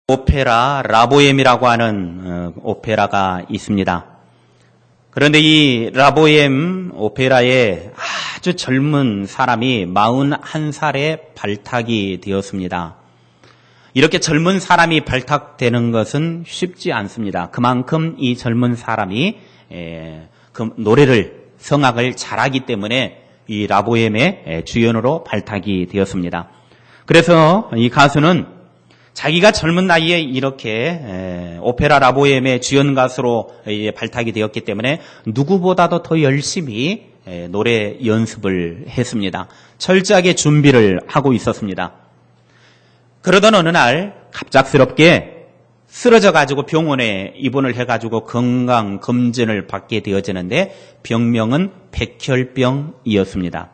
오페라 라보엠이라고 하는 오페라가 있습니다. 그런데 이 라보엠 오페라에 아주 젊은 사람이 41살에 발탁이 되었습니다. 이렇게 젊은 사람이 발탁되는 것은 쉽지 않습니다. 그만큼 이 젊은 사람이 그 노래를, 성악을 잘하기 때문에 이 라보엠의 주연으로 발탁이 되었습니다. 그래서 이 가수는 자기가 젊은 나이에 이렇게 오페라 라보엠의 주연 가수로 발탁이 되었기 때문에 누구보다도 더 열심히 노래 연습을 했습니다. 철저하게 준비를 하고 있었습니다. 그러던 어느 날 갑작스럽게 쓰러져가지고 병원에 입원을 해가지고 건강검진을 받게 되어지는데 병명은 백혈병이었습니다.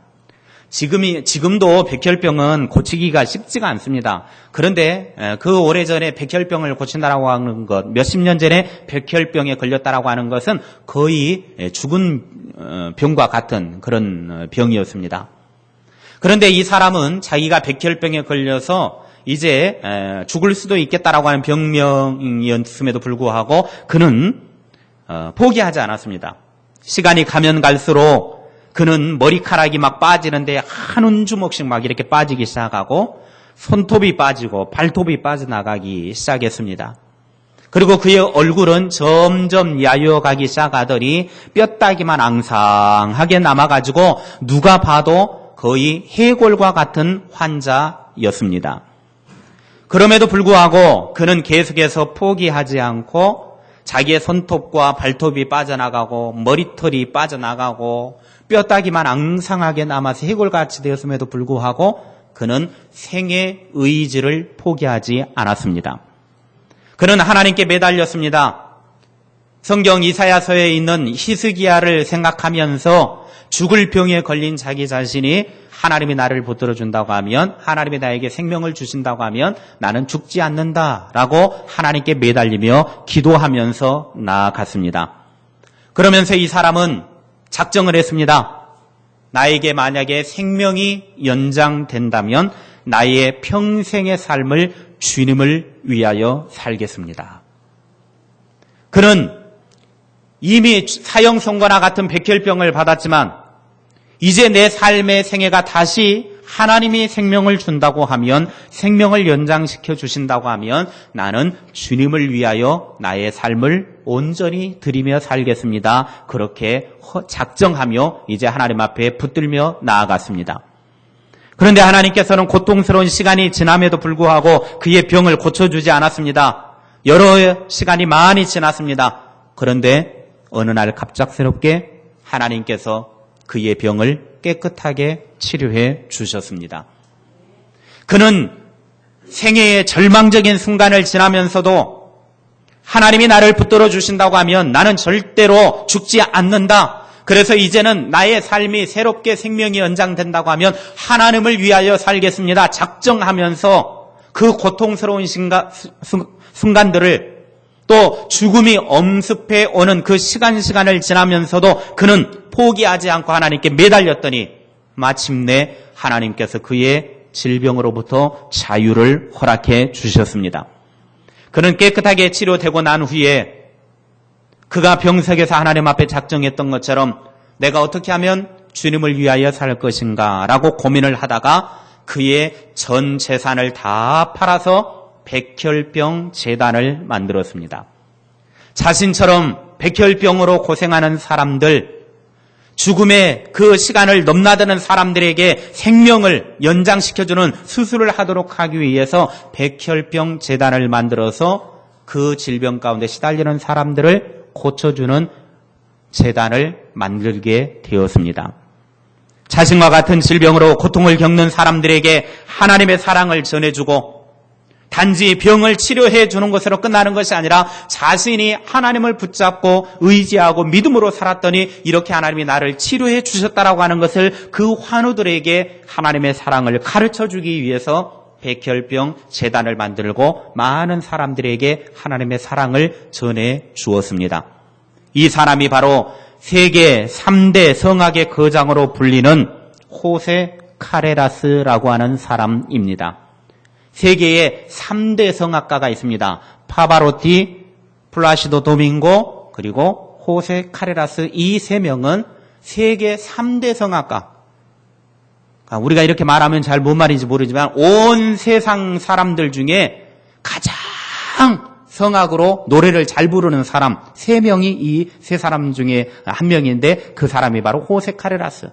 지금도 백혈병은 고치기가 쉽지가 않습니다. 그런데 그 오래전에 백혈병을 고친다라고 하는 것, 몇십 년 전에 백혈병에 걸렸다라고 하는 것은 거의 죽은 병과 같은 그런 병이었습니다. 그런데 이 사람은 자기가 백혈병에 걸려서 이제 죽을 수도 있겠다라고 하는 병명이었음에도 불구하고 그는 포기하지 않았습니다. 시간이 가면 갈수록 그는 머리카락이 막 빠지는데 한 운 주먹씩 막 이렇게 빠지기 시작하고 손톱이 빠지고 발톱이 빠져나가기 시작했습니다. 그리고 그의 얼굴은 점점 야유어가기 시작하더니 뼈다귀만 앙상하게 남아가지고 누가 봐도 거의 해골과 같은 환자였습니다. 그럼에도 불구하고 그는 계속해서 포기하지 않고 자기의 손톱과 발톱이 빠져나가고 머리털이 빠져나가고 뼈다귀만 앙상하게 남아서 해골같이 되었음에도 불구하고 그는 생의 의지를 포기하지 않았습니다. 그는 하나님께 매달렸습니다. 성경 이사야서에 있는 히스기야를 생각하면서 죽을 병에 걸린 자기 자신이 하나님이 나를 붙들어 준다고 하면, 하나님이 나에게 생명을 주신다고 하면 나는 죽지 않는다라고 하나님께 매달리며 기도하면서 나아갔습니다. 그러면서 이 사람은 작정을 했습니다. 나에게 만약에 생명이 연장된다면 나의 평생의 삶을 주님을 위하여 살겠습니다. 그는 이미 사형 선고나 같은 백혈병을 받았지만 이제 내 삶의 생애가 다시 하나님이 생명을 준다고 하면, 생명을 연장시켜 주신다고 하면 나는 주님을 위하여 나의 삶을 온전히 드리며 살겠습니다. 그렇게 작정하며 이제 하나님 앞에 붙들며 나아갔습니다. 그런데 하나님께서는 고통스러운 시간이 지남에도 불구하고 그의 병을 고쳐주지 않았습니다. 여러 시간이 많이 지났습니다. 그런데 어느 날 갑작스럽게 하나님께서 그의 병을 깨끗하게 치료해 주셨습니다. 그는 생애의 절망적인 순간을 지나면서도 하나님이 나를 붙들어 주신다고 하면 나는 절대로 죽지 않는다. 그래서 이제는 나의 삶이 새롭게 생명이 연장된다고 하면 하나님을 위하여 살겠습니다. 작정하면서 그 고통스러운 순간들을 또 죽음이 엄습해 오는 그 시간을 지나면서도 그는 포기하지 않고 하나님께 매달렸더니 마침내 하나님께서 그의 질병으로부터 자유를 허락해 주셨습니다. 그는 깨끗하게 치료되고 난 후에 그가 병석에서 하나님 앞에 작정했던 것처럼 내가 어떻게 하면 주님을 위하여 살 것인가 라고 고민을 하다가 그의 전 재산을 다 팔아서 백혈병 재단을 만들었습니다. 자신처럼 백혈병으로 고생하는 사람들, 죽음의 그 시간을 넘나드는 사람들에게 생명을 연장시켜주는 수술을 하도록 하기 위해서 백혈병 재단을 만들어서 그 질병 가운데 시달리는 사람들을 고쳐주는 재단을 만들게 되었습니다. 자신과 같은 질병으로 고통을 겪는 사람들에게 하나님의 사랑을 전해주고 단지 병을 치료해 주는 것으로 끝나는 것이 아니라 자신이 하나님을 붙잡고 의지하고 믿음으로 살았더니 이렇게 하나님이 나를 치료해 주셨다라고 하는 것을 그 환우들에게 하나님의 사랑을 가르쳐 주기 위해서 백혈병 재단을 만들고 많은 사람들에게 하나님의 사랑을 전해 주었습니다. 이 사람이 바로 세계 3대 성악의 거장으로 불리는 호세 카레라스라고 하는 사람입니다. 세계에 3대 성악가가 있습니다. 파바로티, 플라시도 도밍고, 그리고 호세 카레라스. 이 세 명은 세계 3대 성악가. 우리가 이렇게 말하면 잘 뭔 말인지 모르지만 온 세상 사람들 중에 가장 성악으로 노래를 잘 부르는 사람 3명이 이 세 사람 중에 한 명인데 그 사람이 바로 호세 카레라스.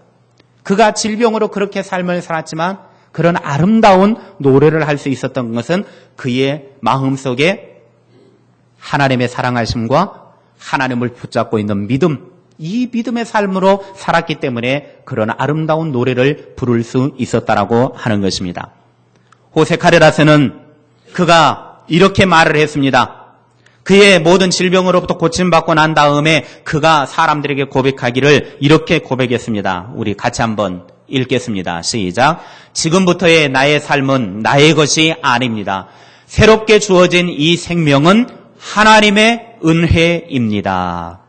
그가 질병으로 그렇게 삶을 살았지만 그런 아름다운 노래를 할 수 있었던 것은 그의 마음속에 하나님의 사랑하심과 하나님을 붙잡고 있는 믿음, 이 믿음의 삶으로 살았기 때문에 그런 아름다운 노래를 부를 수 있었다라고 하는 것입니다. 호세 카레라스는 그가 이렇게 말을 했습니다. 그의 모든 질병으로부터 고침받고 난 다음에 그가 사람들에게 고백하기를 이렇게 고백했습니다. 우리 같이 한번 읽겠습니다. 시작. 지금부터의 나의 삶은 나의 것이 아닙니다. 새롭게 주어진 이 생명은 하나님의 은혜입니다.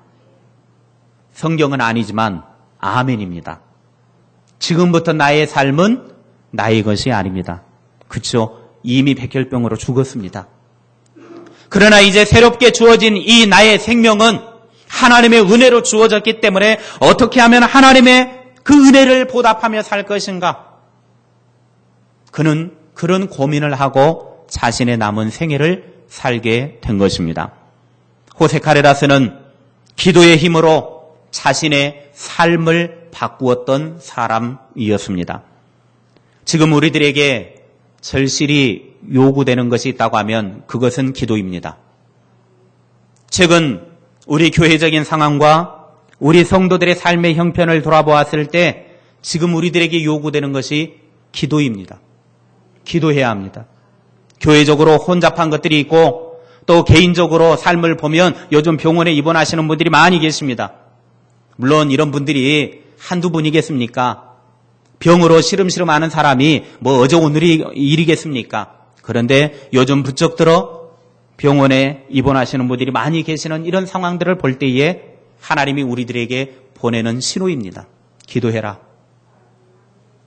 성경은 아니지만 아멘입니다. 지금부터 나의 삶은 나의 것이 아닙니다. 그렇죠? 이미 백혈병으로 죽었습니다. 그러나 이제 새롭게 주어진 이 나의 생명은 하나님의 은혜로 주어졌기 때문에 어떻게 하면 하나님의 그 은혜를 보답하며 살 것인가? 그는 그런 고민을 하고 자신의 남은 생애를 살게 된 것입니다. 호세 카레라스는 기도의 힘으로 자신의 삶을 바꾸었던 사람이었습니다. 지금 우리들에게 절실히 요구되는 것이 있다고 하면 그것은 기도입니다. 최근 우리 교회적인 상황과 우리 성도들의 삶의 형편을 돌아보았을 때 지금 우리들에게 요구되는 것이 기도입니다. 기도해야 합니다. 교회적으로 혼잡한 것들이 있고 또 개인적으로 삶을 보면 요즘 병원에 입원하시는 분들이 많이 계십니다. 물론 이런 분들이 한두 분이겠습니까? 병으로 시름시름 하는 사람이 뭐 어제 오늘이 일이겠습니까? 그런데 요즘 부쩍 들어 병원에 입원하시는 분들이 많이 계시는 이런 상황들을 볼 때에 하나님이 우리들에게 보내는 신호입니다. 기도해라.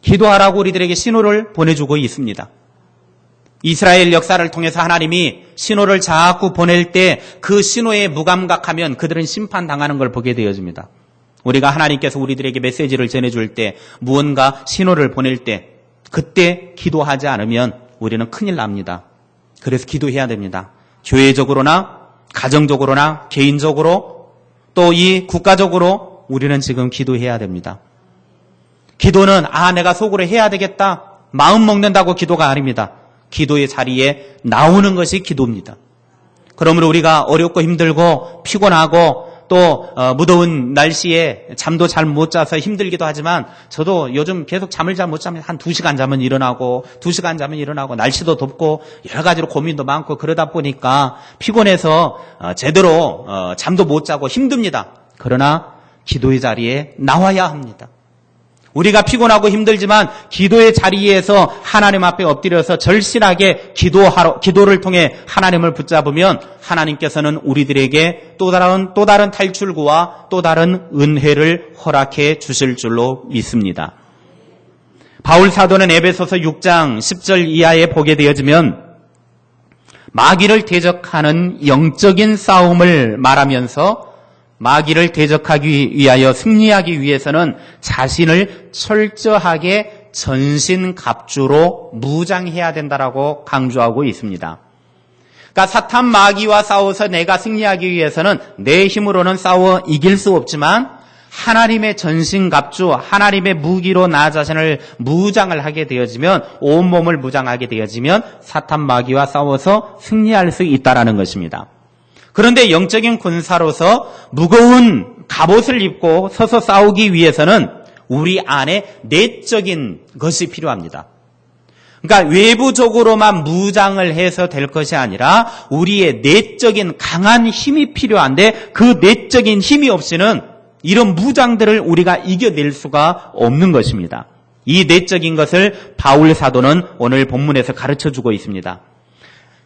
기도하라고 우리들에게 신호를 보내주고 있습니다. 이스라엘 역사를 통해서 하나님이 신호를 자꾸 보낼 때 그 신호에 무감각하면 그들은 심판당하는 걸 보게 되어집니다. 우리가 하나님께서 우리들에게 메시지를 전해줄 때 무언가 신호를 보낼 때 그때 기도하지 않으면 우리는 큰일 납니다. 그래서 기도해야 됩니다. 교회적으로나 가정적으로나 개인적으로 또 이 국가적으로 우리는 지금 기도해야 됩니다. 기도는 내가 속으로 해야 되겠다 마음 먹는다고 기도가 아닙니다. 기도의 자리에 나오는 것이 기도입니다. 그러므로 우리가 어렵고 힘들고 피곤하고 또 무더운 날씨에 잠도 잘 못 자서 힘들기도 하지만 저도 요즘 계속 잠을 잘 못 자면 한 2시간 자면 일어나고 2시간 자면 일어나고 날씨도 덥고 여러 가지로 고민도 많고 그러다 보니까 피곤해서 제대로 잠도 못 자고 힘듭니다. 그러나 기도의 자리에 나와야 합니다. 우리가 피곤하고 힘들지만 기도의 자리에서 하나님 앞에 엎드려서 절실하게 기도를 통해 하나님을 붙잡으면 하나님께서는 우리들에게 또 다른 탈출구와 또 다른 은혜를 허락해 주실 줄로 믿습니다. 바울 사도는 에베소서 6장 10절 이하에 보게 되어지면 마귀를 대적하는 영적인 싸움을 말하면서 마귀를 대적하기 위하여 승리하기 위해서는 자신을 철저하게 전신갑주로 무장해야 된다라고 강조하고 있습니다. 그러니까 사탄 마귀와 싸워서 내가 승리하기 위해서는 내 힘으로는 싸워 이길 수 없지만 하나님의 전신갑주, 하나님의 무기로 나 자신을 무장을 하게 되어지면 온몸을 무장하게 되어지면 사탄 마귀와 싸워서 승리할 수 있다라는 것입니다. 그런데 영적인 군사로서 무거운 갑옷을 입고 서서 싸우기 위해서는 우리 안에 내적인 것이 필요합니다. 그러니까 외부적으로만 무장을 해서 될 것이 아니라 우리의 내적인 강한 힘이 필요한데 그 내적인 힘이 없이는 이런 무장들을 우리가 이겨낼 수가 없는 것입니다. 이 내적인 것을 바울 사도는 오늘 본문에서 가르쳐주고 있습니다.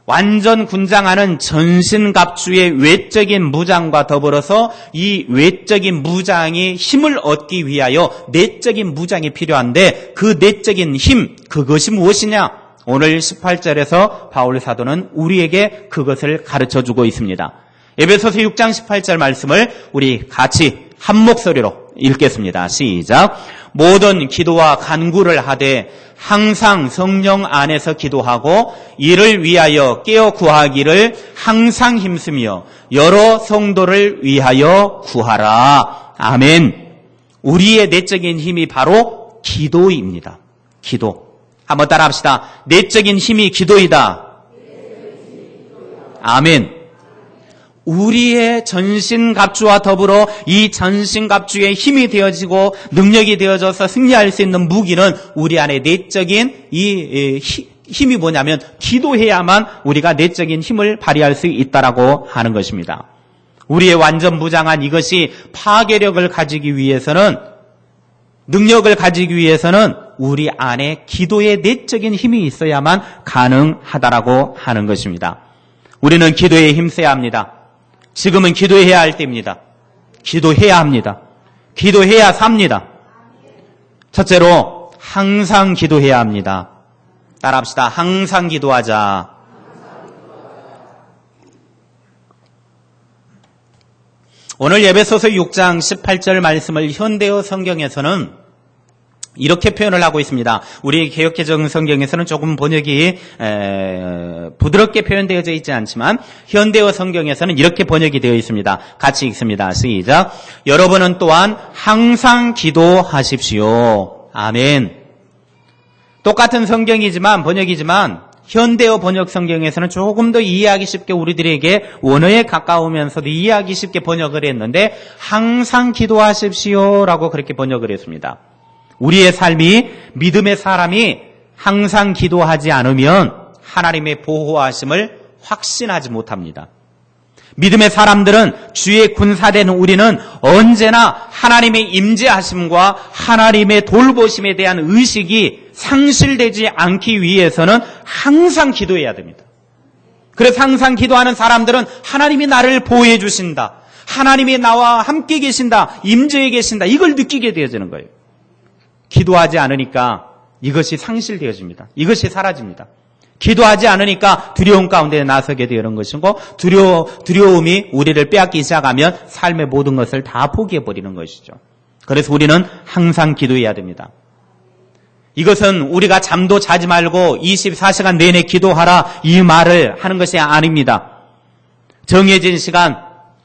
완전 군장하는 전신갑주의 외적인 무장과 더불어서 이 외적인 무장이 힘을 얻기 위하여 내적인 무장이 필요한데 그 내적인 힘, 그것이 무엇이냐? 오늘 18절에서 바울 사도는 우리에게 그것을 가르쳐주고 있습니다. 에베소서 6장 18절 말씀을 우리 같이 한 목소리로 읽겠습니다. 시작. 모든 기도와 간구를 하되 항상 성령 안에서 기도하고 이를 위하여 깨어 구하기를 항상 힘쓰며 여러 성도를 위하여 구하라. 아멘. 우리의 내적인 힘이 바로 기도입니다. 기도. 한번 따라합시다. 내적인 힘이 기도이다. 아멘. 우리의 전신갑주와 더불어 이 전신갑주의 힘이 되어지고 능력이 되어져서 승리할 수 있는 무기는 우리 안에 내적인 이 힘이 뭐냐면 기도해야만 우리가 내적인 힘을 발휘할 수 있다라고 하는 것입니다. 우리의 완전 무장한 이것이 파괴력을 가지기 위해서는 능력을 가지기 위해서는 우리 안에 기도의 내적인 힘이 있어야만 가능하다라고 하는 것입니다. 우리는 기도에 힘써야 합니다. 지금은 기도해야 할 때입니다. 기도해야 합니다. 기도해야 삽니다. 첫째로 항상 기도해야 합니다. 따라합시다. 항상 기도하자. 오늘 에베소서 6장 18절 말씀을 현대어 성경에서는 이렇게 표현을 하고 있습니다. 우리 개역개정 성경에서는 조금 번역이 부드럽게 표현되어져 있지 않지만 현대어 성경에서는 이렇게 번역이 되어 있습니다. 같이 읽습니다. 시작. 여러분은 또한 항상 기도하십시오. 아멘. 똑같은 성경이지만 번역이지만 현대어 번역 성경에서는 조금 더 이해하기 쉽게 우리들에게 원어에 가까우면서도 이해하기 쉽게 번역을 했는데 항상 기도하십시오라고 그렇게 번역을 했습니다. 우리의 삶이 믿음의 사람이 항상 기도하지 않으면 하나님의 보호하심을 확신하지 못합니다. 믿음의 사람들은 주의 군사된 우리는 언제나 하나님의 임재하심과 하나님의 돌보심에 대한 의식이 상실되지 않기 위해서는 항상 기도해야 됩니다. 그래서 항상 기도하는 사람들은 하나님이 나를 보호해 주신다. 하나님이 나와 함께 계신다. 임재해 계신다. 이걸 느끼게 되어지는 거예요. 기도하지 않으니까 이것이 상실되어집니다. 이것이 사라집니다. 기도하지 않으니까 두려움 가운데 나서게 되는 것이고 두려움이 우리를 빼앗기 시작하면 삶의 모든 것을 다 포기해버리는 것이죠. 그래서 우리는 항상 기도해야 됩니다. 이것은 우리가 잠도 자지 말고 24시간 내내 기도하라 이 말을 하는 것이 아닙니다. 정해진 시간,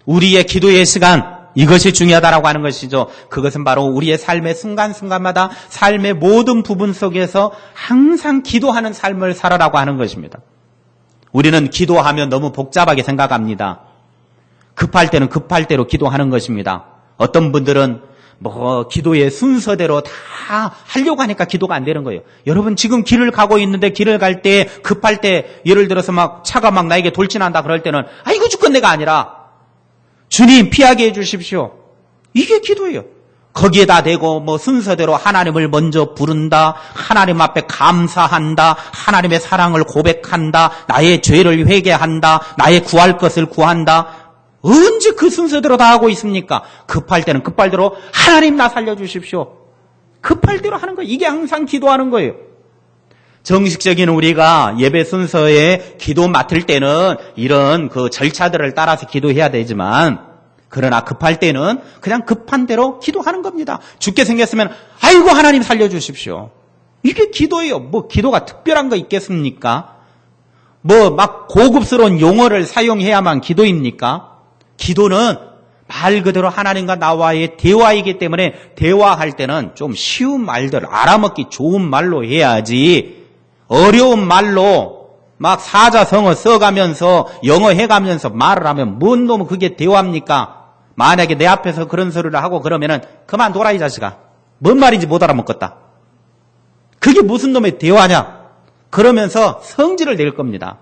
우리의 기도의 시간, 이것이 중요하다라고 하는 것이죠. 그것은 바로 우리의 삶의 순간순간마다 삶의 모든 부분 속에서 항상 기도하는 삶을 살아라고 하는 것입니다. 우리는 기도하면 너무 복잡하게 생각합니다. 급할 때는 급할 대로 기도하는 것입니다. 어떤 분들은 기도의 순서대로 다 하려고 하니까 기도가 안 되는 거예요. 여러분 지금 길을 가고 있는데 길을 갈 때 급할 때 예를 들어서 차가 나에게 돌진한다 그럴 때는 이거 주건대가 아니라 주님 피하게 해주십시오. 이게 기도예요. 거기에다 대고 순서대로 하나님을 먼저 부른다. 하나님 앞에 감사한다. 하나님의 사랑을 고백한다. 나의 죄를 회개한다. 나의 구할 것을 구한다. 언제 그 순서대로 다 하고 있습니까? 급할 때는 급할 대로 하나님 나 살려주십시오. 급할 대로 하는 거예요. 이게 항상 기도하는 거예요. 정식적인 우리가 예배 순서에 기도 맡을 때는 이런 그 절차들을 따라서 기도해야 되지만 그러나 급할 때는 그냥 급한 대로 기도하는 겁니다. 죽게 생겼으면 아이고 하나님 살려주십시오. 이게 기도예요. 기도가 특별한 거 있겠습니까? 고급스러운 용어를 사용해야만 기도입니까? 기도는 말 그대로 하나님과 나와의 대화이기 때문에 대화할 때는 좀 쉬운 말들, 알아먹기 좋은 말로 해야지 어려운 말로 사자성어 써가면서 영어 해가면서 말을 하면 뭔 놈은 그게 대화입니까? 만약에 내 앞에서 그런 소리를 하고 그러면은 그만둬라 이 자식아. 뭔 말인지 못 알아먹겠다. 그게 무슨 놈의 대화냐? 그러면서 성질을 낼 겁니다.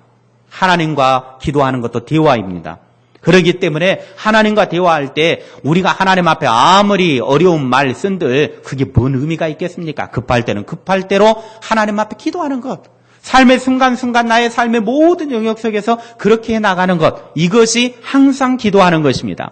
하나님과 기도하는 것도 대화입니다. 그렇기 때문에 하나님과 대화할 때 우리가 하나님 앞에 아무리 어려운 말 쓴들 그게 뭔 의미가 있겠습니까? 급할 때는 급할 대로 하나님 앞에 기도하는 것. 삶의 순간순간 나의 삶의 모든 영역 속에서 그렇게 해나가는 것. 이것이 항상 기도하는 것입니다.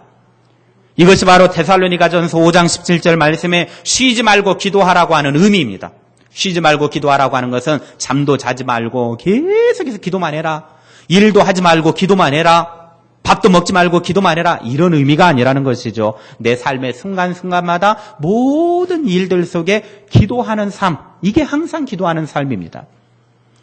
이것이 바로 데살로니가전서 5장 17절 말씀에 쉬지 말고 기도하라고 하는 의미입니다. 쉬지 말고 기도하라고 하는 것은 잠도 자지 말고 계속해서 기도만 해라. 일도 하지 말고 기도만 해라. 밥도 먹지 말고 기도만 해라. 이런 의미가 아니라는 것이죠. 내 삶의 순간순간마다 모든 일들 속에 기도하는 삶, 이게 항상 기도하는 삶입니다.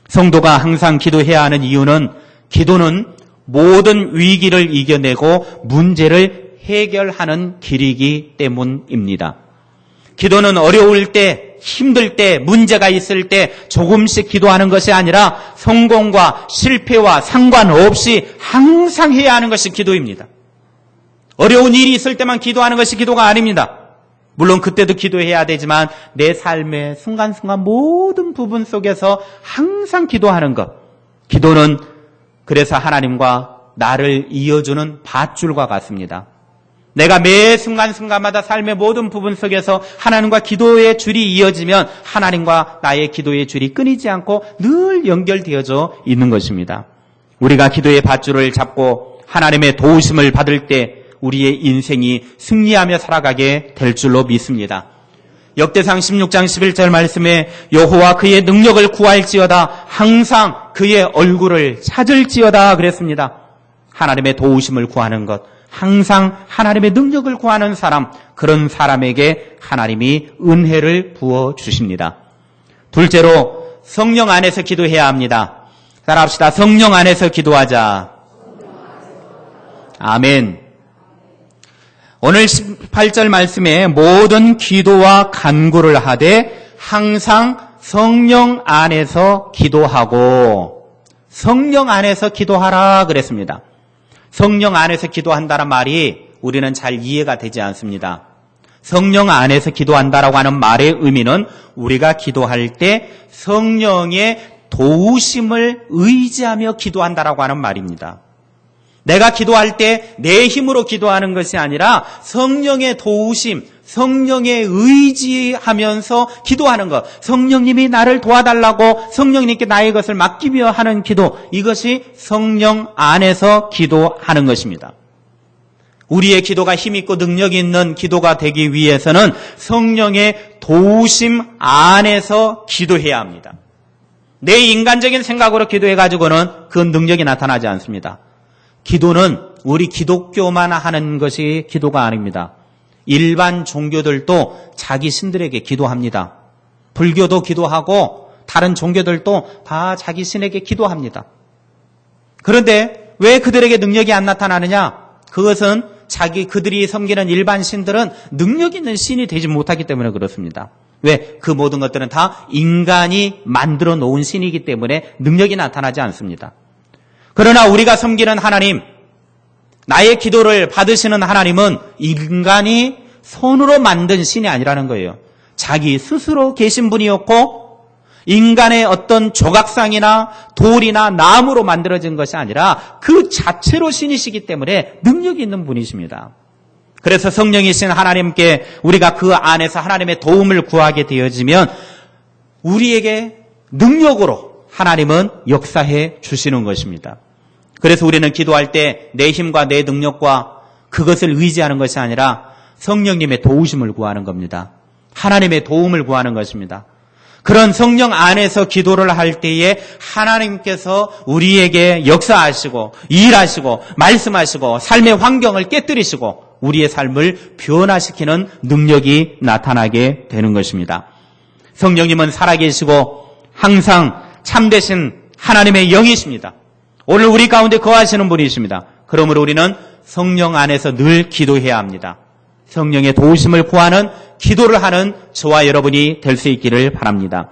성도가 항상 기도해야 하는 이유는 기도는 모든 위기를 이겨내고 문제를 해결하는 길이기 때문입니다. 기도는 어려울 때, 힘들 때, 문제가 있을 때 조금씩 기도하는 것이 아니라 성공과 실패와 상관없이 항상 해야 하는 것이 기도입니다. 어려운 일이 있을 때만 기도하는 것이 기도가 아닙니다. 물론 그때도 기도해야 되지만 내 삶의 순간순간 모든 부분 속에서 항상 기도하는 것. 기도는 그래서 하나님과 나를 이어주는 밧줄과 같습니다. 내가 매 순간순간마다 삶의 모든 부분 속에서 하나님과 기도의 줄이 이어지면 하나님과 나의 기도의 줄이 끊이지 않고 늘 연결되어져 있는 것입니다. 우리가 기도의 밧줄을 잡고 하나님의 도우심을 받을 때 우리의 인생이 승리하며 살아가게 될 줄로 믿습니다. 역대상 16장 11절 말씀에 여호와 그의 능력을 구할지어다 항상 그의 얼굴을 찾을지어다 그랬습니다. 하나님의 도우심을 구하는 것, 항상 하나님의 능력을 구하는 사람, 그런 사람에게 하나님이 은혜를 부어주십니다. 둘째로 성령 안에서 기도해야 합니다. 따라합시다. 성령 안에서 기도하자. 아멘. 오늘 18절 말씀에 모든 기도와 간구를 하되 항상 성령 안에서 기도하고 성령 안에서 기도하라 그랬습니다. 성령 안에서 기도한다는 말이 우리는 잘 이해가 되지 않습니다. 성령 안에서 기도한다라고 하는 말의 의미는 우리가 기도할 때 성령의 도우심을 의지하며 기도한다라고 하는 말입니다. 내가 기도할 때 내 힘으로 기도하는 것이 아니라 성령의 도우심, 성령의 의지하면서 기도하는 것, 성령님이 나를 도와달라고 성령님께 나의 것을 맡기며 하는 기도, 이것이 성령 안에서 기도하는 것입니다. 우리의 기도가 힘있고 능력 있는 기도가 되기 위해서는 성령의 도우심 안에서 기도해야 합니다. 내 인간적인 생각으로 기도해가지고는 그 능력이 나타나지 않습니다. 기도는 우리 기독교만 하는 것이 기도가 아닙니다. 일반 종교들도 자기 신들에게 기도합니다. 불교도 기도하고 다른 종교들도 다 자기 신에게 기도합니다. 그런데 왜 그들에게 능력이 안 나타나느냐? 그것은 그들이 섬기는 일반 신들은 능력 있는 신이 되지 못하기 때문에 그렇습니다. 왜? 그 모든 것들은 다 인간이 만들어 놓은 신이기 때문에 능력이 나타나지 않습니다. 그러나 우리가 섬기는 하나님, 나의 기도를 받으시는 하나님은 인간이 손으로 만든 신이 아니라는 거예요. 자기 스스로 계신 분이었고 인간의 어떤 조각상이나 돌이나 나무로 만들어진 것이 아니라 그 자체로 신이시기 때문에 능력이 있는 분이십니다. 그래서 성령이신 하나님께 우리가 그 안에서 하나님의 도움을 구하게 되어지면 우리에게 능력으로 하나님은 역사해 주시는 것입니다. 그래서 우리는 기도할 때 내 힘과 내 능력과 그것을 의지하는 것이 아니라 성령님의 도우심을 구하는 겁니다. 하나님의 도움을 구하는 것입니다. 그런 성령 안에서 기도를 할 때에 하나님께서 우리에게 역사하시고 일하시고 말씀하시고 삶의 환경을 깨뜨리시고 우리의 삶을 변화시키는 능력이 나타나게 되는 것입니다. 성령님은 살아계시고 항상 참되신 하나님의 영이십니다. 오늘 우리 가운데 거하시는 분이십니다. 그러므로 우리는 성령 안에서 늘 기도해야 합니다. 성령의 도우심을 구하는 기도를 하는 저와 여러분이 될 수 있기를 바랍니다.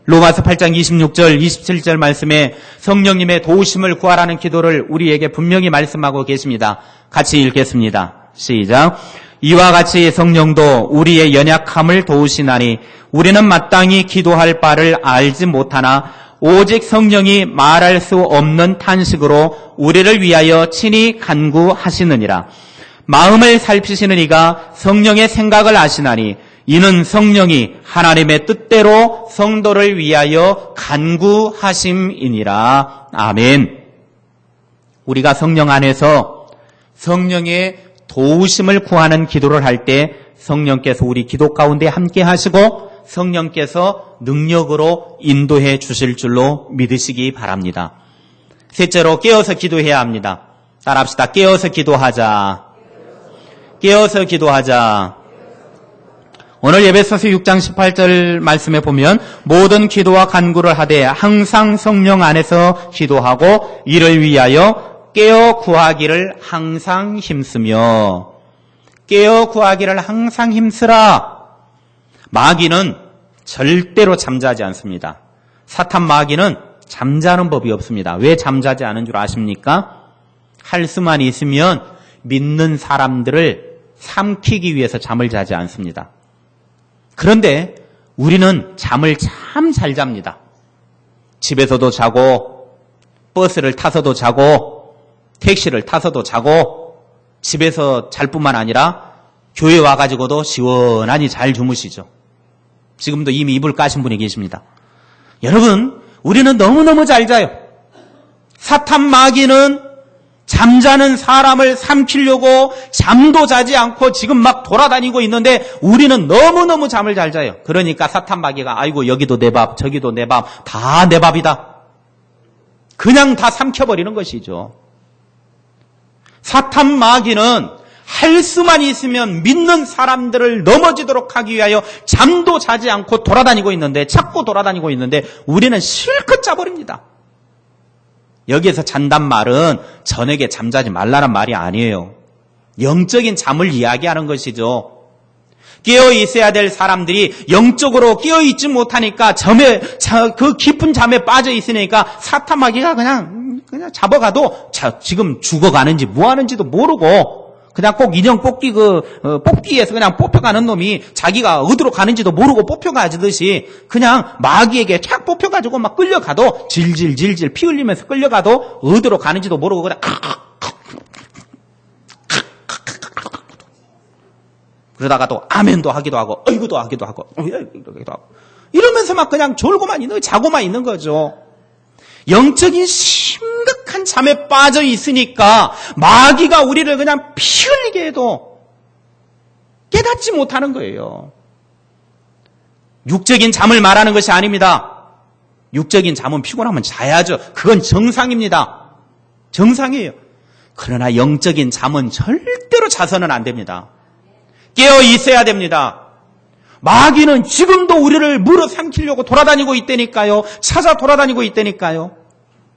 로마서 8장 26절 27절 말씀에 성령님의 도우심을 구하라는 기도를 우리에게 분명히 말씀하고 계십니다. 같이 읽겠습니다. 시작. 이와 같이 성령도 우리의 연약함을 도우시나니 우리는 마땅히 기도할 바를 알지 못하나 오직 성령이 말할 수 없는 탄식으로 우리를 위하여 친히 간구하시느니라. 마음을 살피시는 이가 성령의 생각을 아시나니 이는 성령이 하나님의 뜻대로 성도를 위하여 간구하심이니라. 아멘. 우리가 성령 안에서 성령의 도우심을 구하는 기도를 할 때 성령께서 우리 기도 가운데 함께 하시고 성령께서 능력으로 인도해 주실 줄로 믿으시기 바랍니다. 셋째로 깨어서 기도해야 합니다. 따라합시다. 깨어서 기도하자. 깨어서 기도하자. 오늘 에베소서 6장 18절 말씀에 보면 모든 기도와 간구를 하되 항상 성령 안에서 기도하고 이를 위하여 깨어 구하기를 항상 힘쓰며. 깨어 구하기를 항상 힘쓰라. 마귀는 절대로 잠자지 않습니다. 사탄 마귀는 잠자는 법이 없습니다. 왜 잠자지 않은 줄 아십니까? 할 수만 있으면 믿는 사람들을 삼키기 위해서 잠을 자지 않습니다. 그런데 우리는 잠을 참 잘 잡니다. 집에서도 자고, 버스를 타서도 자고, 택시를 타서도 자고, 집에서 잘 뿐만 아니라 교회 와가지고도 시원하니 잘 주무시죠. 지금도 이미 이불 까신 분이 계십니다. 여러분, 우리는 너무너무 잘 자요. 사탄 마귀는 잠자는 사람을 삼키려고 잠도 자지 않고 지금 막 돌아다니고 있는데 우리는 너무너무 잠을 잘 자요. 그러니까 사탄 마귀가 아이고 여기도 내 밥 저기도 내 밥 다 내 밥이다. 그냥 다 삼켜버리는 것이죠. 사탄 마귀는 할 수만 있으면 믿는 사람들을 넘어지도록 하기 위하여 잠도 자지 않고 돌아다니고 있는데 자꾸 돌아다니고 있는데 우리는 실컷 자버립니다. 여기에서 잔단 말은 저녁에 잠자지 말라는 말이 아니에요. 영적인 잠을 이야기하는 것이죠. 깨어 있어야 될 사람들이 영적으로 깨어 있지 못하니까 그 깊은 잠에 빠져 있으니까 사탄 마귀가 그냥 잡아가도 지금 죽어가는지 뭐 하는지도 모르고 그냥 꼭 인형 뽑기 뽑기에서 그냥 뽑혀가는 놈이 자기가 어디로 가는지도 모르고 뽑혀가듯이 그냥 마귀에게 착 뽑혀가지고 막 끌려가도 질질 피 흘리면서 끌려가도 어디로 가는지도 모르고 그냥 그러다가 또 아멘도 하기도 하고 어이구도 하기도 하고 이러기도 하고 이러면서 막 그냥 졸고만 있는 자고만 있는 거죠. 영적인 심각한 잠에 빠져 있으니까 마귀가 우리를 그냥 피 흘리게 해도 깨닫지 못하는 거예요. 육적인 잠을 말하는 것이 아닙니다. 육적인 잠은 피곤하면 자야죠. 그건 정상입니다. 정상이에요. 그러나 영적인 잠은 절대로 자서는 안 됩니다. 깨어 있어야 됩니다. 마귀는 지금도 우리를 물어삼키려고 돌아다니고 있다니까요. 찾아 돌아다니고 있다니까요.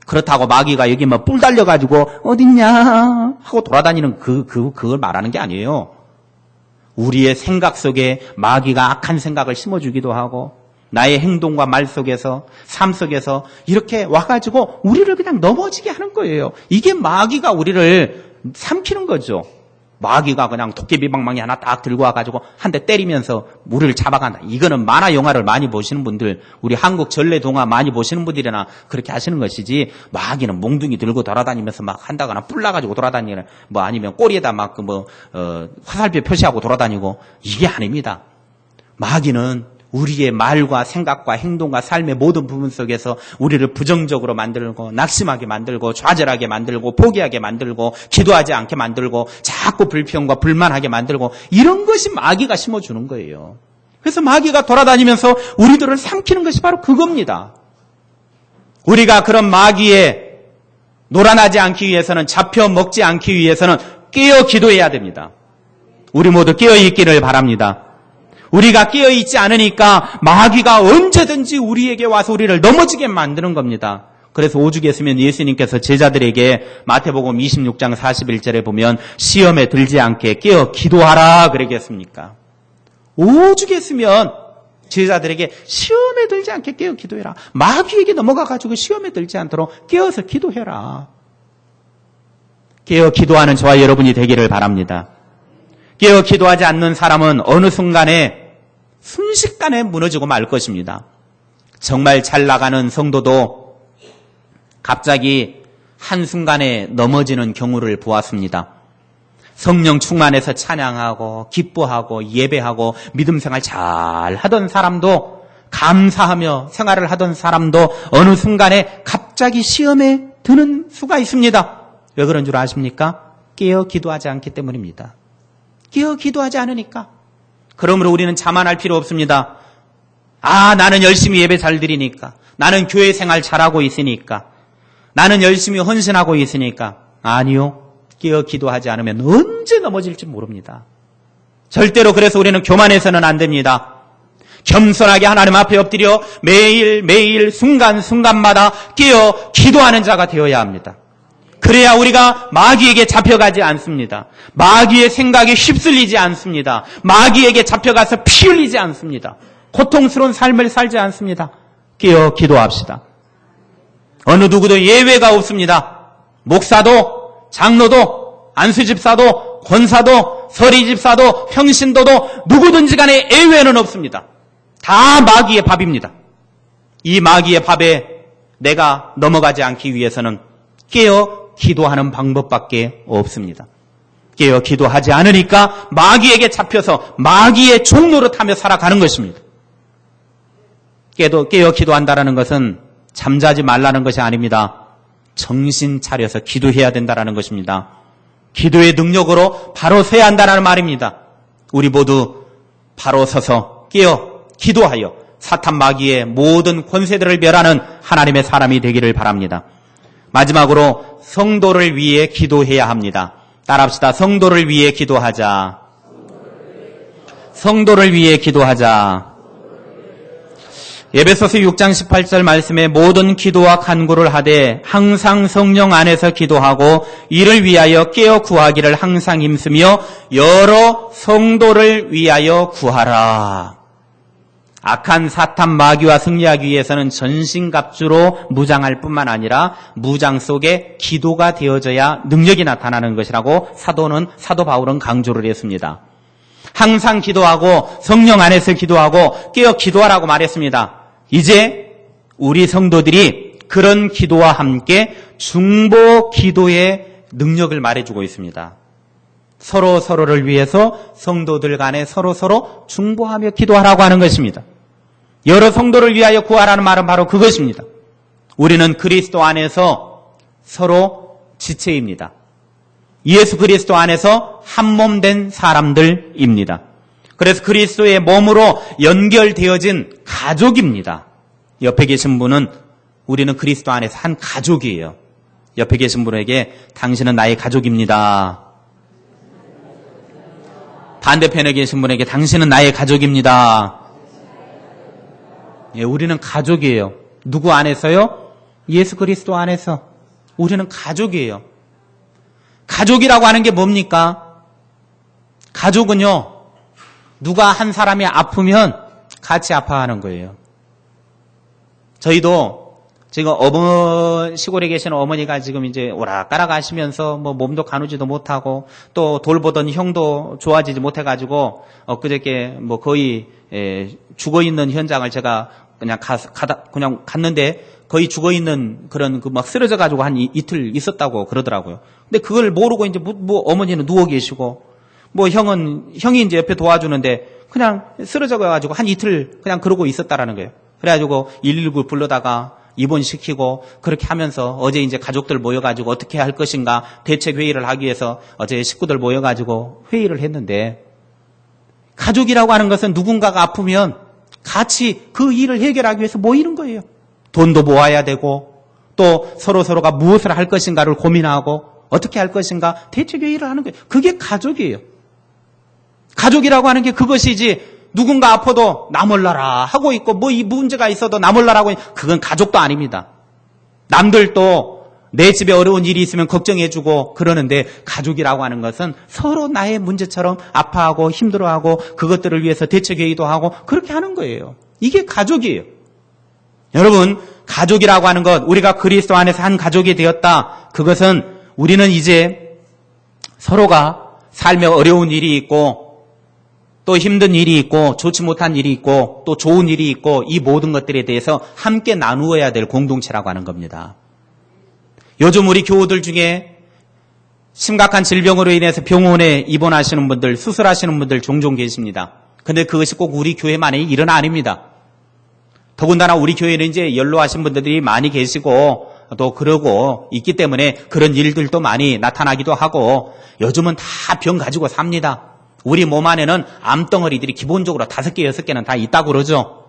그렇다고 마귀가 여기 뭐 뿔 달려가지고 어딨냐 하고 돌아다니는 그걸 말하는 게 아니에요. 우리의 생각 속에 마귀가 악한 생각을 심어주기도 하고 나의 행동과 말 속에서 삶 속에서 이렇게 와가지고 우리를 그냥 넘어지게 하는 거예요. 이게 마귀가 우리를 삼키는 거죠. 마귀가 그냥 도깨비 방망이 하나 딱 들고 와가지고 한 대 때리면서 우리를 잡아간다. 이거는 만화 영화를 많이 보시는 분들, 우리 한국 전래 동화 많이 보시는 분들이나 그렇게 하시는 것이지 마귀는 몽둥이 들고 돌아다니면서 막 한다거나 뿔나가지고 돌아다니는 뭐 아니면 꼬리에다 막 화살표 표시하고 돌아다니고 이게 아닙니다. 마귀는 우리의 말과 생각과 행동과 삶의 모든 부분 속에서 우리를 부정적으로 만들고 낙심하게 만들고 좌절하게 만들고 포기하게 만들고 기도하지 않게 만들고 자꾸 불평과 불만하게 만들고 이런 것이 마귀가 심어주는 거예요. 그래서 마귀가 돌아다니면서 우리들을 삼키는 것이 바로 그겁니다. 우리가 그런 마귀에 놀아나지 않기 위해서는 잡혀 먹지 않기 위해서는 깨어 기도해야 됩니다. 우리 모두 깨어 있기를 바랍니다. 우리가 깨어있지 않으니까 마귀가 언제든지 우리에게 와서 우리를 넘어지게 만드는 겁니다. 그래서 오죽했으면 예수님께서 제자들에게 마태복음 26장 41절에 보면 시험에 들지 않게 깨어 기도하라 그러겠습니까? 오죽했으면 제자들에게 시험에 들지 않게 깨어 기도해라. 마귀에게 넘어가가지고 시험에 들지 않도록 깨어서 기도해라. 깨어 기도하는 저와 여러분이 되기를 바랍니다. 깨어 기도하지 않는 사람은 어느 순간에 순식간에 무너지고 말 것입니다. 정말 잘 나가는 성도도 갑자기 한순간에 넘어지는 경우를 보았습니다. 성령 충만해서 찬양하고 기뻐하고 예배하고 믿음 생활 잘 하던 사람도 감사하며 생활을 하던 사람도 어느 순간에 갑자기 시험에 드는 수가 있습니다. 왜 그런 줄 아십니까? 깨어 기도하지 않기 때문입니다. 깨어 기도하지 않으니까. 그러므로 우리는 자만할 필요 없습니다. 나는 열심히 예배 잘 드리니까, 나는 교회 생활 잘하고 있으니까, 나는 열심히 헌신하고 있으니까. 아니요. 깨어 기도하지 않으면 언제 넘어질지 모릅니다. 절대로 그래서 우리는 교만해서는 안 됩니다. 겸손하게 하나님 앞에 엎드려 매일 순간순간마다 깨어 기도하는 자가 되어야 합니다. 그래야 우리가 마귀에게 잡혀가지 않습니다. 마귀의 생각에 휩쓸리지 않습니다. 마귀에게 잡혀가서 피 흘리지 않습니다. 고통스러운 삶을 살지 않습니다. 깨어 기도합시다. 어느 누구도 예외가 없습니다. 목사도, 장로도, 안수집사도, 권사도, 서리집사도, 평신도도 누구든지 간에 예외는 없습니다. 다 마귀의 밥입니다. 이 마귀의 밥에 내가 넘어가지 않기 위해서는 깨어 기도하는 방법밖에 없습니다. 깨어 기도하지 않으니까 마귀에게 잡혀서 마귀의 종노릇하며 살아가는 것입니다. 깨어 기도한다는 것은 잠자지 말라는 것이 아닙니다. 정신 차려서 기도해야 된다는 것입니다. 기도의 능력으로 바로 서야 한다는 말입니다. 우리 모두 바로 서서 깨어 기도하여 사탄 마귀의 모든 권세들을 멸하는 하나님의 사람이 되기를 바랍니다. 마지막으로 성도를 위해 기도해야 합니다. 따라합시다. 성도를 위해 기도하자. 성도를 위해 기도하자. 에베소서 6장 18절 말씀에 모든 기도와 간구를 하되 항상 성령 안에서 기도하고 이를 위하여 깨어 구하기를 항상 힘쓰며 여러 성도를 위하여 구하라. 악한 사탄 마귀와 승리하기 위해서는 전신갑주로 무장할 뿐만 아니라 무장 속에 기도가 되어져야 능력이 나타나는 것이라고 사도 바울은 강조를 했습니다. 항상 기도하고 성령 안에서 기도하고 깨어 기도하라고 말했습니다. 이제 우리 성도들이 그런 기도와 함께 중보 기도의 능력을 말해주고 있습니다. 서로를 위해서 성도들 간에 서로 중보하며 기도하라고 하는 것입니다. 여러 성도를 위하여 구하라는 말은 바로 그것입니다. 우리는 그리스도 안에서 서로 지체입니다. 예수 그리스도 안에서 한 몸 된 사람들입니다. 그래서 그리스도의 몸으로 연결되어진 가족입니다. 옆에 계신 분은 우리는 그리스도 안에서 한 가족이에요. 옆에 계신 분에게 당신은 나의 가족입니다. 반대편에 계신 분에게 당신은 나의 가족입니다. 예, 우리는 가족이에요. 누구 안에서요? 예수 그리스도 안에서. 우리는 가족이에요. 가족이라고 하는 게 뭡니까? 가족은요, 누가 한 사람이 아프면 같이 아파하는 거예요. 저희도 지금 시골에 계시는 어머니가 지금 이제 오락가락 하시면서 몸도 가누지도 못하고 또 돌보던 형도 좋아지지 못해가지고 엊그저께 거의 죽어 있는 현장을 제가 그냥 갔는데 거의 죽어 있는 그런 막 쓰러져 가지고 한 이틀 있었다고 그러더라고요. 근데 그걸 모르고 이제 어머니는 누워 계시고 형이 이제 옆에 도와주는데 그냥 쓰러져 가지고 한 이틀 그냥 그러고 있었다라는 거예요. 그래가지고 119 불러다가 입원시키고 그렇게 하면서 어제 이제 가족들 모여가지고 어떻게 할 것인가 대책 회의를 하기 위해서 어제 식구들 모여가지고 회의를 했는데 가족이라고 하는 것은 누군가가 아프면 같이 그 일을 해결하기 위해서 모이는 거예요. 돈도 모아야 되고 또 서로가 무엇을 할 것인가를 고민하고 어떻게 할 것인가 대책 회의를 하는 거예요. 그게 가족이에요. 가족이라고 하는 게 그것이지 누군가 아파도 나 몰라라 하고 있고 이 문제가 있어도 나 몰라라 하고 그건 가족도 아닙니다. 남들도 내 집에 어려운 일이 있으면 걱정해주고 그러는데 가족이라고 하는 것은 서로 나의 문제처럼 아파하고 힘들어하고 그것들을 위해서 대책회의도 하고 그렇게 하는 거예요. 이게 가족이에요. 여러분, 가족이라고 하는 것, 우리가 그리스도 안에서 한 가족이 되었다. 그것은 우리는 이제 서로가 삶에 어려운 일이 있고 또 힘든 일이 있고 좋지 못한 일이 있고 또 좋은 일이 있고 이 모든 것들에 대해서 함께 나누어야 될 공동체라고 하는 겁니다. 요즘 우리 교우들 중에 심각한 질병으로 인해서 병원에 입원하시는 분들, 수술하시는 분들 종종 계십니다. 근데 그것이 꼭 우리 교회만의 일은 아닙니다. 더군다나 우리 교회는 이제 연로하신 분들이 많이 계시고 또 그러고 있기 때문에 그런 일들도 많이 나타나기도 하고 요즘은 다 병 가지고 삽니다. 우리 몸 안에는 암덩어리들이 기본적으로 5개, 6개는 다 있다고 그러죠.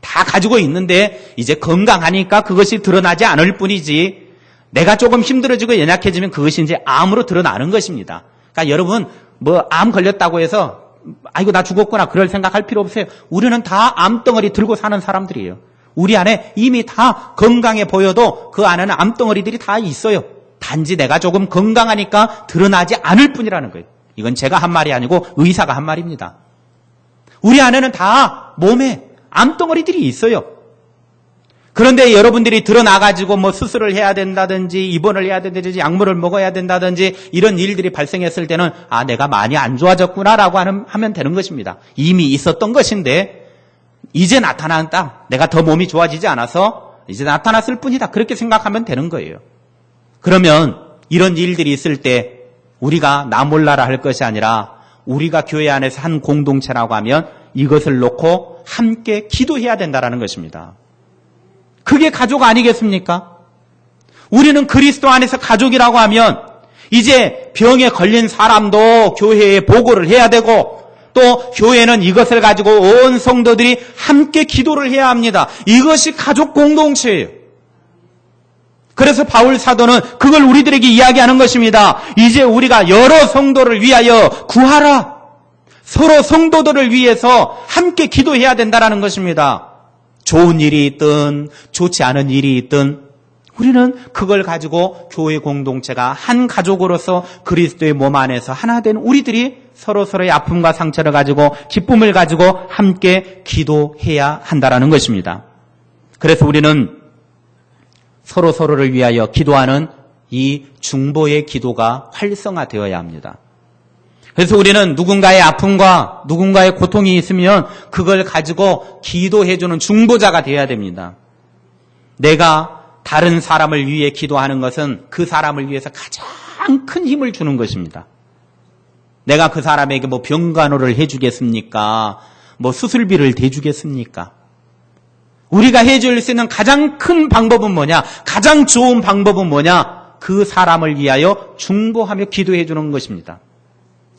다 가지고 있는데 이제 건강하니까 그것이 드러나지 않을 뿐이지 내가 조금 힘들어지고 연약해지면 그것이 이제 암으로 드러나는 것입니다. 그러니까 여러분 뭐 암 걸렸다고 해서 아이고 나 죽었구나 그럴 생각할 필요 없어요. 우리는 다 암덩어리 들고 사는 사람들이에요. 우리 안에 이미 다 건강해 보여도 그 안에는 암덩어리들이 다 있어요. 단지 내가 조금 건강하니까 드러나지 않을 뿐이라는 거예요. 이건 제가 한 말이 아니고 의사가 한 말입니다. 우리 안에는 다 몸에 암덩어리들이 있어요. 그런데 여러분들이 드러나가지고 뭐 수술을 해야 된다든지 입원을 해야 된다든지 약물을 먹어야 된다든지 이런 일들이 발생했을 때는 아 내가 많이 안 좋아졌구나라고 하면 되는 것입니다. 이미 있었던 것인데 이제 나타났다. 내가 더 몸이 좋아지지 않아서 이제 나타났을 뿐이다. 그렇게 생각하면 되는 거예요. 그러면 이런 일들이 있을 때 우리가 나 몰라라 할 것이 아니라 우리가 교회 안에서 한 공동체라고 하면 이것을 놓고 함께 기도해야 된다는 것입니다. 그게 가족 아니겠습니까? 우리는 그리스도 안에서 가족이라고 하면 이제 병에 걸린 사람도 교회에 보고를 해야 되고 또 교회는 이것을 가지고 온 성도들이 함께 기도를 해야 합니다. 이것이 가족 공동체예요. 그래서 바울 사도는 그걸 우리들에게 이야기하는 것입니다. 이제 우리가 여러 성도를 위하여 구하라. 서로 성도들을 위해서 함께 기도해야 된다는 것입니다. 좋은 일이 있든 좋지 않은 일이 있든 우리는 그걸 가지고 교회 공동체가 한 가족으로서 그리스도의 몸 안에서 하나 된 우리들이 서로서로의 아픔과 상처를 가지고 기쁨을 가지고 함께 기도해야 한다는 것입니다. 그래서 우리는 서로서로를 위하여 기도하는 이 중보의 기도가 활성화되어야 합니다. 그래서 우리는 누군가의 아픔과 누군가의 고통이 있으면 그걸 가지고 기도해주는 중보자가 되어야 됩니다. 내가 다른 사람을 위해 기도하는 것은 그 사람을 위해서 가장 큰 힘을 주는 것입니다. 내가 그 사람에게 뭐 병간호를 해주겠습니까? 뭐 수술비를 대주겠습니까? 우리가 해줄 수 있는 가장 큰 방법은 뭐냐? 가장 좋은 방법은 뭐냐? 그 사람을 위하여 중보하며 기도해 주는 것입니다.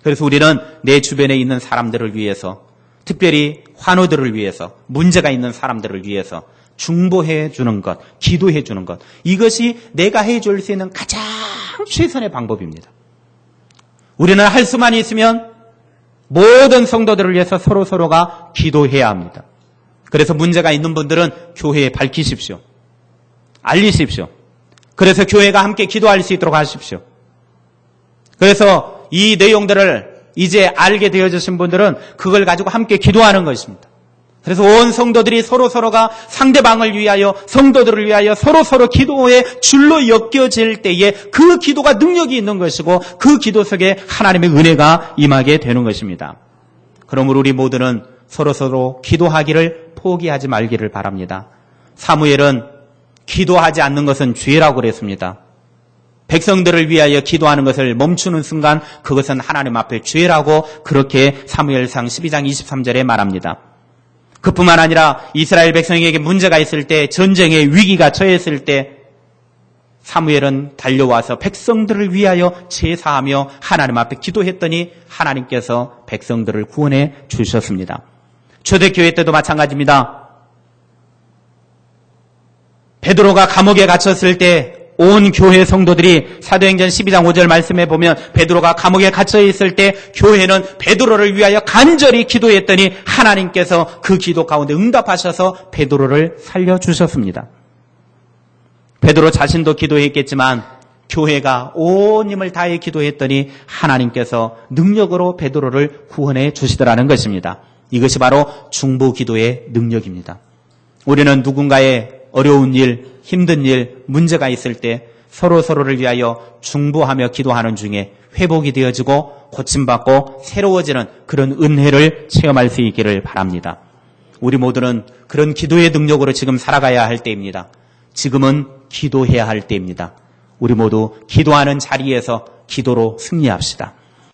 그래서 우리는 내 주변에 있는 사람들을 위해서, 특별히 환우들을 위해서, 문제가 있는 사람들을 위해서 중보해 주는 것, 기도해 주는 것, 이것이 내가 해줄 수 있는 가장 최선의 방법입니다. 우리는 할 수만 있으면 모든 성도들을 위해서 서로가 기도해야 합니다. 그래서 문제가 있는 분들은 교회에 밝히십시오. 알리십시오. 그래서 교회가 함께 기도할 수 있도록 하십시오. 그래서 이 내용들을 이제 알게 되어주신 분들은 그걸 가지고 함께 기도하는 것입니다. 그래서 온 성도들이 서로가 상대방을 위하여, 성도들을 위하여 서로 기도의 줄로 엮여질 때에 그 기도가 능력이 있는 것이고 그 기도 속에 하나님의 은혜가 임하게 되는 것입니다. 그러므로 우리 모두는 서로 기도하기를 포기하지 말기를 바랍니다. 사무엘은 기도하지 않는 것은 죄라고 그랬습니다. 백성들을 위하여 기도하는 것을 멈추는 순간 그것은 하나님 앞에 죄라고 그렇게 사무엘상 12장 23절에 말합니다. 그뿐만 아니라 이스라엘 백성에게 문제가 있을 때, 전쟁의 위기가 처했을 때 사무엘은 달려와서 백성들을 위하여 제사하며 하나님 앞에 기도했더니 하나님께서 백성들을 구원해 주셨습니다. 초대교회 때도 마찬가지입니다. 베드로가 감옥에 갇혔을 때 온 교회 성도들이 사도행전 12장 5절 말씀에 보면 베드로가 감옥에 갇혀 있을 때 교회는 베드로를 위하여 간절히 기도했더니 하나님께서 그 기도 가운데 응답하셔서 베드로를 살려주셨습니다. 베드로 자신도 기도했겠지만 교회가 온 힘을 다해 기도했더니 하나님께서 능력으로 베드로를 구원해 주시더라는 것입니다. 이것이 바로 중보 기도의 능력입니다. 우리는 누군가의 어려운 일, 힘든 일, 문제가 있을 때 서로를 위하여 중보하며 기도하는 중에 회복이 되어지고 고침받고 새로워지는 그런 은혜를 체험할 수 있기를 바랍니다. 우리 모두는 그런 기도의 능력으로 지금 살아가야 할 때입니다. 지금은 기도해야 할 때입니다. 우리 모두 기도하는 자리에서 기도로 승리합시다.